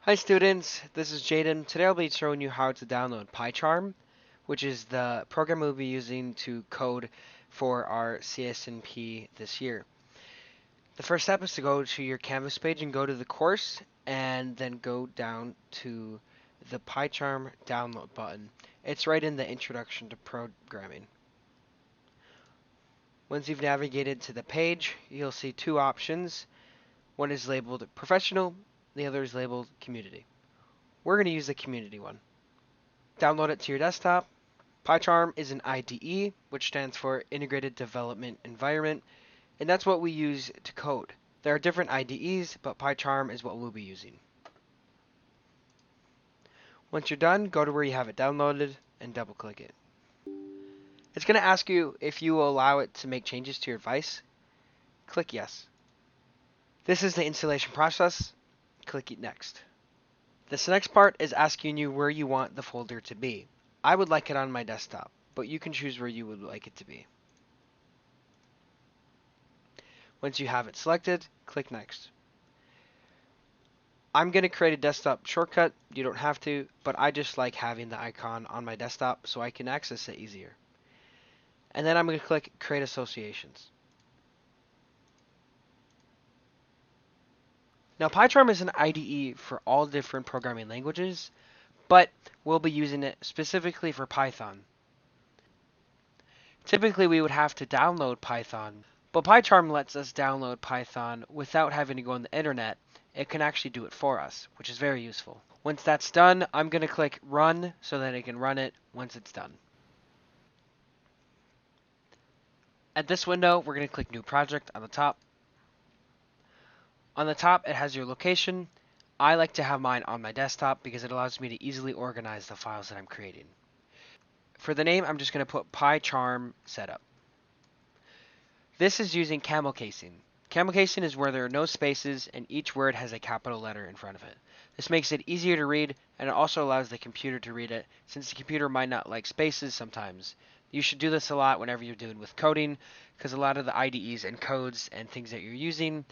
Hi students, this is Jaden. Today I'll be showing you how to download PyCharm, which is the program we'll be using to code for our CSNP this year. The first step is to go to your Canvas page and go to the course, and then go down to the PyCharm download button. It's right in the Introduction to Programming. Once you've navigated to the page, you'll see two options. One is labeled Professional, the other is labeled Community. We're going to use the Community one. Download it to your desktop. PyCharm is an IDE, which stands for Integrated Development Environment, and that's what we use to code. There are different IDEs, but PyCharm is what we'll be using. Once you're done, go to where you have it downloaded and double click it. It's going to ask you if you will allow it to make changes to your device. Click yes. This is the installation process. Click it next. This next part is asking you where you want the folder to be. I would like it on my desktop, but you can choose where you would like it to be. Once you have it selected, click next. I'm going to create a desktop shortcut. You don't have to, but I just like having the icon on my desktop so I can access it easier. And then I'm going to click Create Associations. Now PyCharm is an IDE for all different programming languages, but we'll be using it specifically for Python. Typically we would have to download Python, but PyCharm lets us download Python without having to go on the internet. It can actually do it for us, which is very useful. Once that's done, I'm going to click Run so that it can run it once it's done. At this window, we're going to click New Project on the top. On the top, it has your location. I like to have mine on my desktop because it allows me to easily organize the files that I'm creating. For the name, I'm just going to put PyCharm Setup. This is using camel casing. Camel casing is where there are no spaces and each word has a capital letter in front of it. This makes it easier to read, and it also allows the computer to read it, since the computer might not like spaces sometimes. You should do this a lot whenever you're doing with coding, because a lot of the IDEs and codes and things that you're using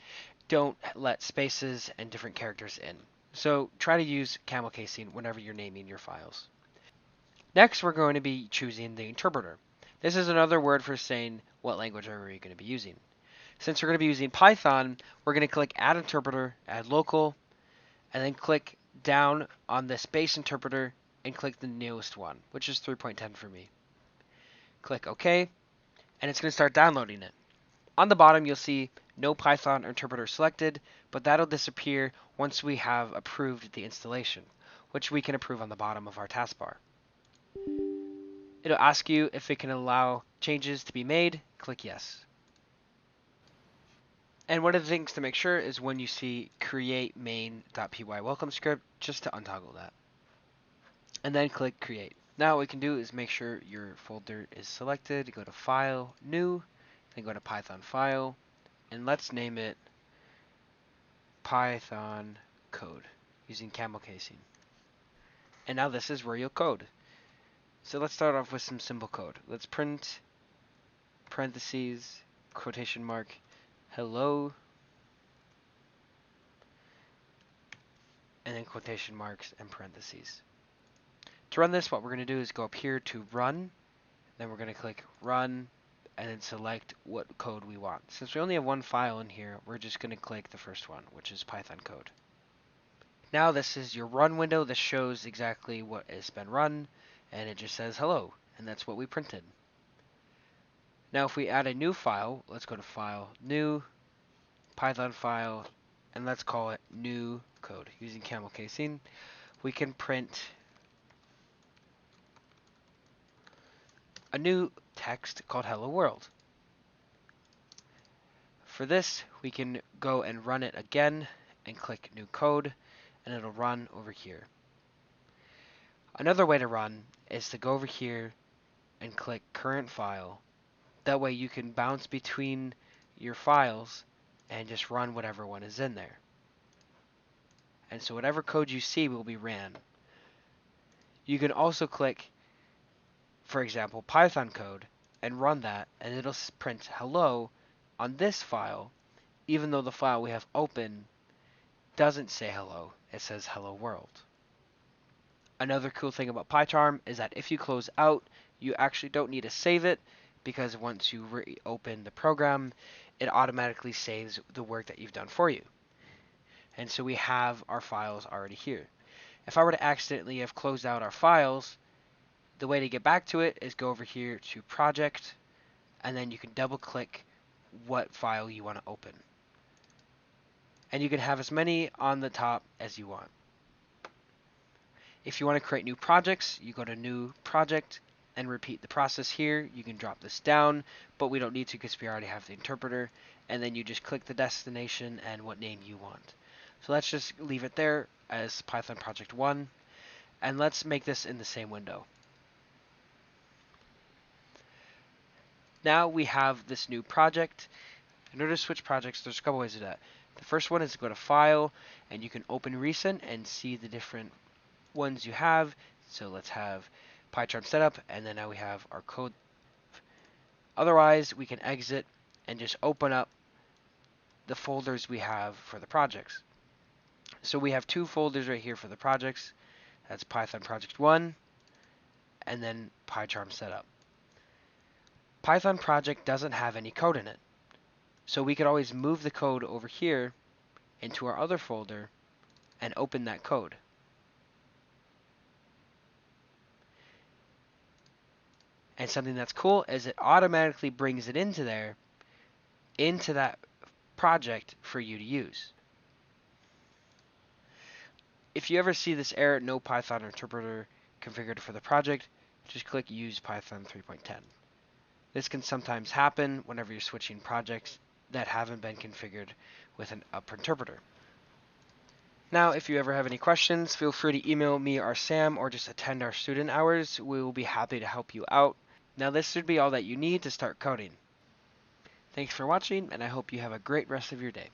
don't let spaces and different characters in. So try to use camel casing whenever you're naming your files. Next, we're going to be choosing the interpreter. This is another word for saying what language are we going to be using. Since we're going to be using Python, we're going to click Add Interpreter, Add Local, and then click down on the Space Interpreter and click the newest one, which is 3.10 for me. Click OK, and it's going to start downloading it. On the bottom, you'll see no Python interpreter selected, but that'll disappear once we have approved the installation, which we can approve on the bottom of our taskbar. It'll ask you if it can allow changes to be made. Click yes. And one of the things to make sure is when you see create main.py welcome script, just to untoggle that. And then click create. Now what we can do is make sure your folder is selected. Go to File, New, then go to Python File, and let's name it Python Code using camel casing. And now this is where you'll code. So let's start off with some simple code. Let's print parentheses, quotation mark, hello, and then quotation marks and parentheses. To run this, what we're going to do is go up here to Run, then we're going to click Run, and then select what code we want. Since we only have one file in here, we're just going to click the first one, which is Python code. Now this is your run window. This shows exactly what has been run, and it just says hello, and that's what we printed. Now if we add a new file, let's go to File, New, Python file, and let's call it New Code. Using camel casing, we can print a new text called Hello World. For this, we can go and run it again and click New Code, and it'll run over here. Another way to run is to go over here and click Current File. That way you can bounce between your files and just run whatever one is in there. And so whatever code you see will be ran. You can also click, for example, Python code and run that, and it'll print hello on this file, even though the file we have open doesn't say hello, it says hello world. Another cool thing about PyCharm is that if you close out, you actually don't need to save it, because once you reopen the program, it automatically saves the work that you've done for you. And so we have our files already here. If I were to accidentally have closed out our files, the way to get back to it is go over here to Project, and then you can double click what file you want to open. And you can have as many on the top as you want. If you want to create new projects, you go to New Project and repeat the process here. You can drop this down, but we don't need to because we already have the interpreter. And then you just click the destination and what name you want. So let's just leave it there as Python Project 1. And let's make this in the same window. Now we have this new project. In order to switch projects, there's a couple ways to do that. The first one is to go to File, and you can open Recent and see the different ones you have. So let's have PyCharm setup, and then now we have our code. Otherwise, we can exit and just open up the folders we have for the projects. So we have two folders right here for the projects. That's Python Project 1 and then PyCharm setup. Python project doesn't have any code in it, so we could always move the code over here into our other folder and open that code. And something that's cool is it automatically brings it into there, into that project for you to use. If you ever see this error, no Python interpreter configured for the project, just click Use Python 3.10. This can sometimes happen whenever you're switching projects that haven't been configured with an interpreter. Now, if you ever have any questions, feel free to email me or Sam, or just attend our student hours. We will be happy to help you out. Now, this should be all that you need to start coding. Thanks for watching, and I hope you have a great rest of your day.